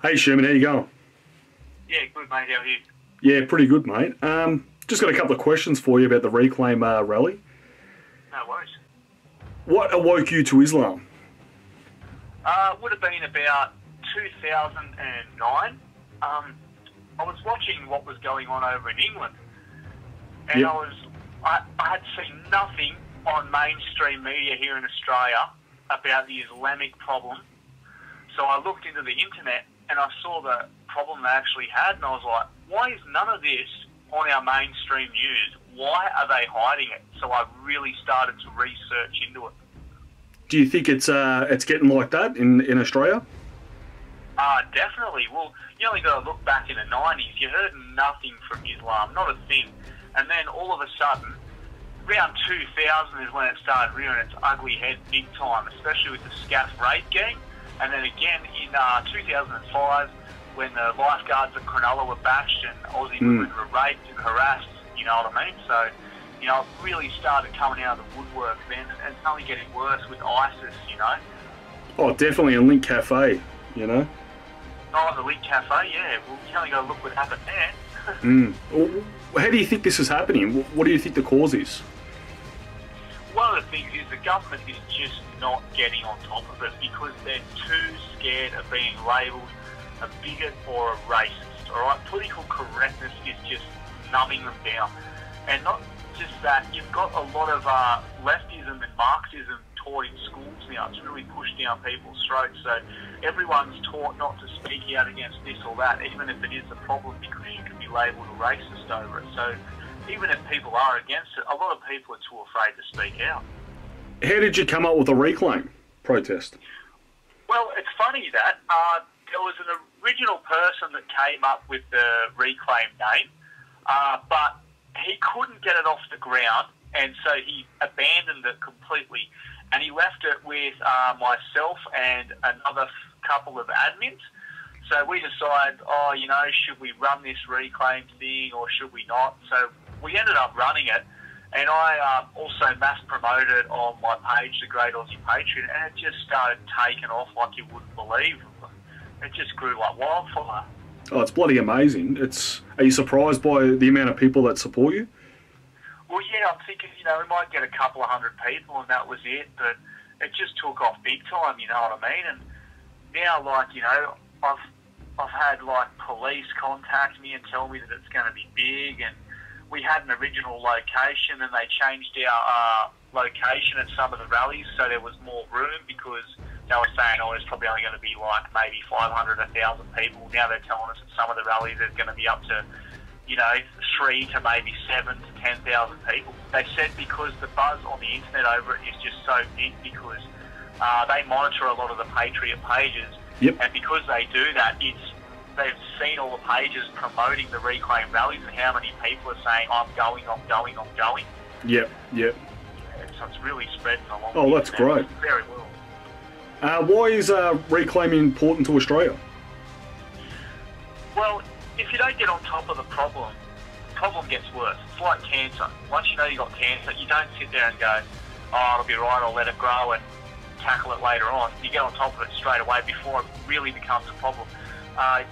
Hey Sherman, how you going? Yeah, good mate. How are you? Yeah, pretty good, mate. Just got a couple of questions for you about the Reclaim rally. No worries. What awoke you to Islam? Would have been about 2009. I was watching what was going on over in England, and Yep. I had seen nothing on mainstream media here in Australia about the Islamic problem. So I looked into the internet and I saw the problem they actually had, and I was like, why is none of this on our mainstream news? Why are they hiding it? So I really started to research into it. Do you think it's getting like that in Australia? Definitely. Well, you only got to look back in the 90s. You heard nothing from Islam, not a thing. And then all of a sudden, around 2000 is when it started rearing its ugly head big time, especially with the scaff rape gang. And then again in 2005, when the lifeguards at Cronulla were bashed and Aussie women were raped and harassed, you know what I mean? So, it really started coming out of the woodwork then, and it's only getting worse with ISIS, you know. Oh, definitely a Link Cafe. You know. Oh, the League Cafe, yeah. Well, you only got to look what happened there. Well, how do you think this is happening? What do you think the cause is? One of the things is the government is just not getting on top of it because they're too scared of being labelled a bigot or a racist, all right? Political correctness is just numbing them down. And not just that, you've got a lot of leftism and Marxism taught in schools now. It's really pushed down people's throats. So everyone's taught not to speak out against this or that, even if it is a problem, because you can be labelled a racist over it. So even if people are against it, a lot of people are too afraid to speak out. How did you come up with a Reclaim protest? Well, it's funny that there was an original person that came up with the Reclaim name, but he couldn't get it off the ground, and so he abandoned it completely. And he left it with myself and another couple of admins. So we decided, should we run this Reclaim thing or should we not? So we ended up running it, and I also mass promoted it on my page, The Great Aussie Patriot, and it just started taking off like you wouldn't believe. It just grew like wildfire. Oh, it's bloody amazing. Are you surprised by the amount of people that support you? Well, yeah, I'm thinking, we might get a couple of hundred people and that was it, but it just took off big time, you know what I mean? And now, I've had, police contact me and tell me that it's going to be big, and we had an original location and they changed our location at some of the rallies so there was more room because they were saying, there's probably only going to be maybe 500, 1,000 people. Now they're telling us at some of the rallies there's going to be up to 3 to maybe 7 to 10,000 people. They said because the buzz on the internet over it is just so big because they monitor a lot of the Patriot pages. Yep. And because they do that, they've seen all the pages promoting the Reclaim rallies and how many people are saying, I'm going, I'm going, I'm going. Yep. Yeah, so it's really spreading along. Oh, that's great. Very well. Why is Reclaim important to Australia? Well, if you don't get on top of the problem gets worse. It's like cancer. Once you know you've got cancer, you don't sit there and go, it'll be right, I'll let it grow and tackle it later on. You get on top of it straight away before it really becomes a problem.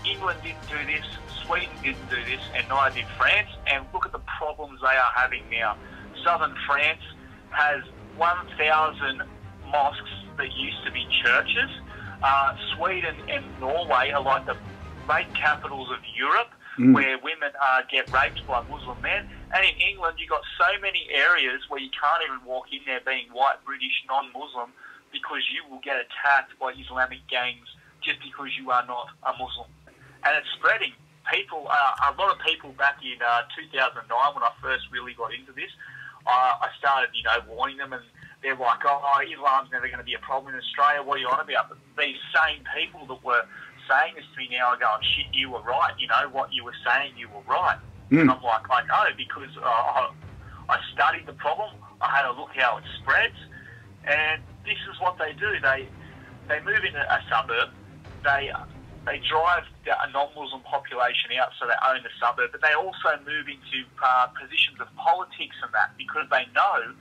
England didn't do this, Sweden didn't do this, and neither did France, and look at the problems they are having now. Southern France has 1,000 mosques that used to be churches. Sweden and Norway are like the rape capitals of Europe, where women get raped by Muslim men. And in England, you've got so many areas where you can't even walk in there being white, British, non-Muslim, because you will get attacked by Islamic gangs just because you are not a Muslim. And it's spreading. A lot of people back in 2009, when I first really got into this, I started, warning them, and they're like, Islam's never going to be a problem in Australia. What are you on about? But these same people that were saying this to me now are going, shit, you were right. What you were saying, you were right. And I'm like, I know, because I studied the problem. I had a look how it spreads. And this is what they do. They move into a suburb. They drive a non-Muslim population out so they own the suburb, but they also move into positions of politics and that because they know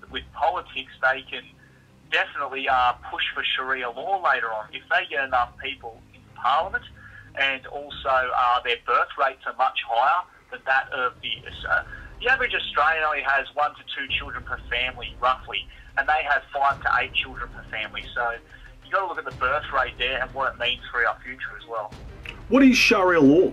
that with politics they can definitely push for Sharia law later on. If they get enough people in Parliament, and also their birth rates are much higher than that of the average Australian only has 1 to 2 children per family, roughly, and they have 5 to 8 children per family. So you've got to look at the birth rate there and what it means for our future as well. What is Sharia law?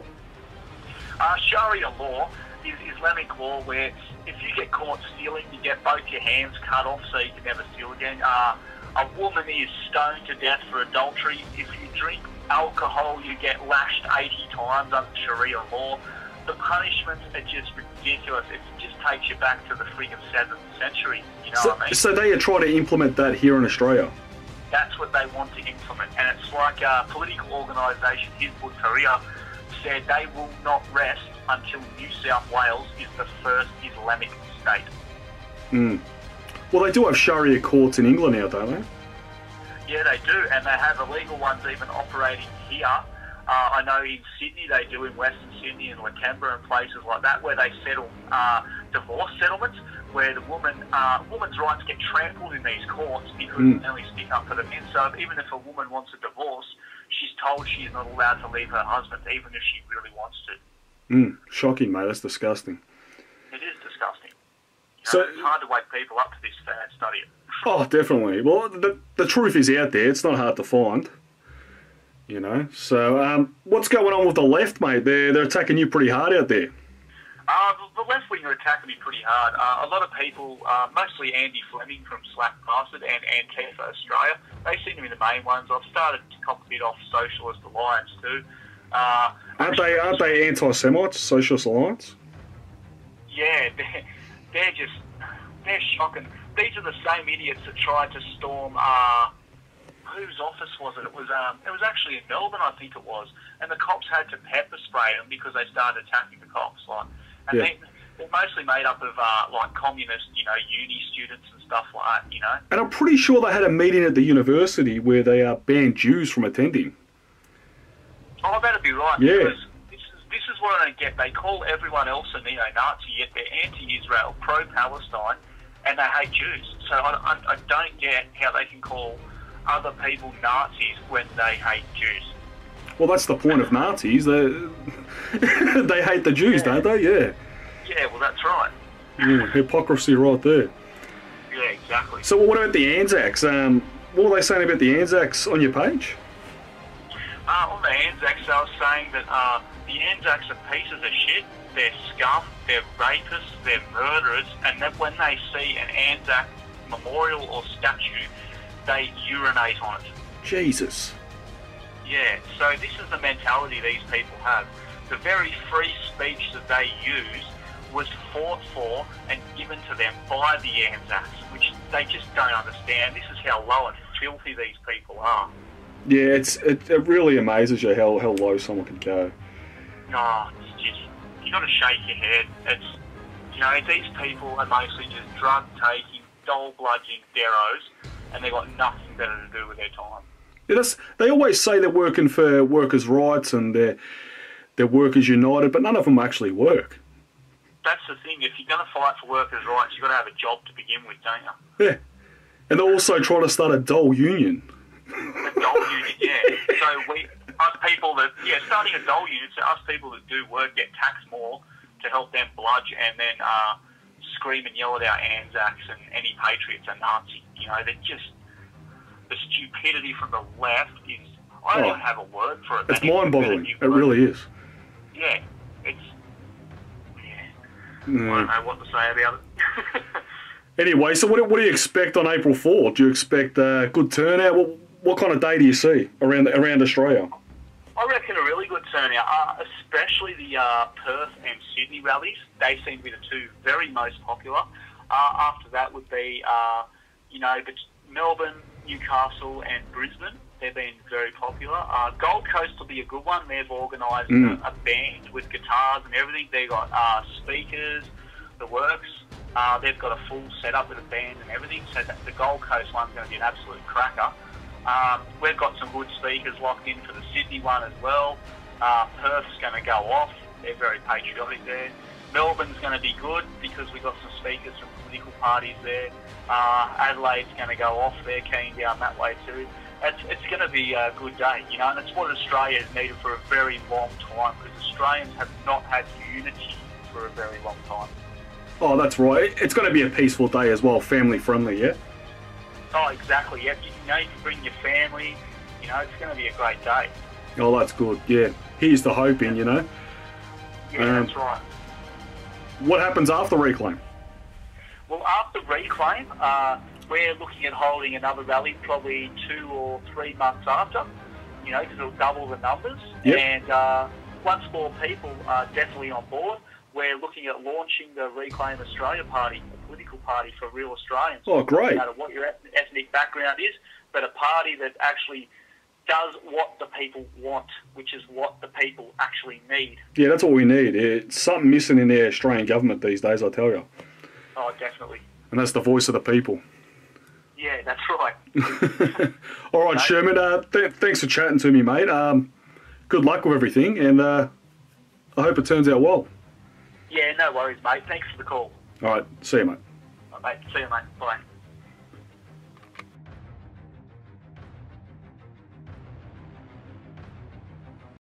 Sharia law is Islamic law where if you get caught stealing, you get both your hands cut off so you can never steal again. A woman is stoned to death for adultery. If you drink alcohol, you get lashed 80 times under Sharia law. The punishments are just ridiculous. It just takes you back to the friggin' 7th century. You know what I mean? So they are trying to implement that here in Australia? That's what they want to implement. And it's like a political organisation, Hizb ut-Tahrir, said they will not rest until New South Wales is the first Islamic state. Well, they do have Sharia courts in England now, don't they? Yeah, they do, and they have illegal ones even operating here. I know in Sydney they do, in Western Sydney and Lakemba and places like that, where they settle divorce settlements, where the woman's rights get trampled in these courts because they only stick up for the men. So even if a woman wants a divorce, she's told she is not allowed to leave her husband, even if she really wants to. Shocking, mate. That's disgusting. It is disgusting. So it's hard to wake people up to this and study it. Oh, definitely. Well, the truth is out there. It's not hard to find. You know. So, what's going on with the left, mate? They're attacking you pretty hard out there. The left wing are attacking me pretty hard. A lot of people, mostly Andy Fleming from Slack Bastard and Antifa Australia, they seem to be the main ones. I've started to cop a bit off Socialist Alliance too. Aren't they anti-Semites, Socialist Alliance? Yeah, they're shocking. These are the same idiots that tried to storm, whose office was it? It was actually in Melbourne, I think it was, and the cops had to pepper spray them because they started attacking the cops. They're mostly made up of like communist, uni students and stuff like that, And I'm pretty sure they had a meeting at the university where they banned Jews from attending. Oh, that'd be right. Yeah. Because this is what I don't get. They call everyone else a neo-Nazi, yet they're anti-Israel, pro-Palestine, and they hate Jews. So I don't get how they can call other people Nazis when they hate Jews. Well, that's the point of Nazis. They hate the Jews, don't they? Yeah. Yeah, well, that's right. Yeah, hypocrisy right there. Yeah, exactly. So what about the Anzacs? What were they saying about the Anzacs on your page? On the Anzacs, they were saying that the Anzacs are pieces of shit. They're scum, they're rapists, they're murderers, and that when they see an Anzac memorial or statue, they urinate on it. Jesus. Yeah, so this is the mentality these people have. The very free speech that they use was fought for and given to them by the Anzacs, which they just don't understand. This is how low and filthy these people are. Yeah, it really amazes you how low someone can go. Oh, it's just, you got to shake your head. It's, these people are mostly just drug-taking, dole-bludging deros, and they've got nothing better to do with their time. Yeah, they always say they're working for workers' rights and they're workers united, but none of them actually work. That's the thing. If you're going to fight for workers' rights, you've got to have a job to begin with, don't you? Yeah. And they're also trying to start a dole union. A dole union, yeah. So starting a dole union, so us people that do work get taxed more to help them bludge and then scream and yell at our Anzacs and any patriots are Nazi. They're just, the stupidity from the left is, I don't even have a word for it. It's mind-boggling. It really is. Yeah. I don't know what to say about it. Anyway, so what do you expect on April 4th? Do you expect a good turnout? What kind of day do you see around Australia? I reckon a really good turnout, especially the Perth and Sydney rallies. They seem to be the two very most popular. After that would be, Melbourne, Newcastle and Brisbane. They've been very popular. Gold Coast will be a good one. They've organised a band with guitars and everything. They've got speakers, the works. They've got a full setup with a band and everything. So the Gold Coast one's going to be an absolute cracker. We've got some good speakers locked in for the Sydney one as well. Perth's going to go off. They're very patriotic there. Melbourne's going to be good because we've got some speakers from political parties there. Adelaide's going to go off. They're keen down that way too. It's going to be a good day, you know, and it's what Australia has needed for a very long time, because Australians have not had unity for a very long time. Oh, that's right. It's going to be a peaceful day as well, family friendly, yeah? Oh, exactly. Yeah, you know, you can bring your family. You know, it's going to be a great day. Oh, that's good, yeah. Here's the hoping, you know. Yeah, that's right. What happens after Reclaim? Well, after Reclaim, we're looking at holding another rally probably 2 or 3 months after, you know, because it'll double the numbers. Yep. And once more people are definitely on board, we're looking at launching the Reclaim Australia Party, a political party for real Australians. Oh, great. No matter what your ethnic background is, but a party that actually does what the people want, which is what the people actually need. Yeah, that's what we need. It's something missing in the Australian government these days, I tell you. Oh, definitely. And that's the voice of the people. Yeah, that's right. All right, Sherman, thanks for chatting to me, mate. Good luck with everything, and I hope it turns out well. Yeah, no worries, mate. Thanks for the call. All right, see you, mate. All right, mate. See you, mate. Bye.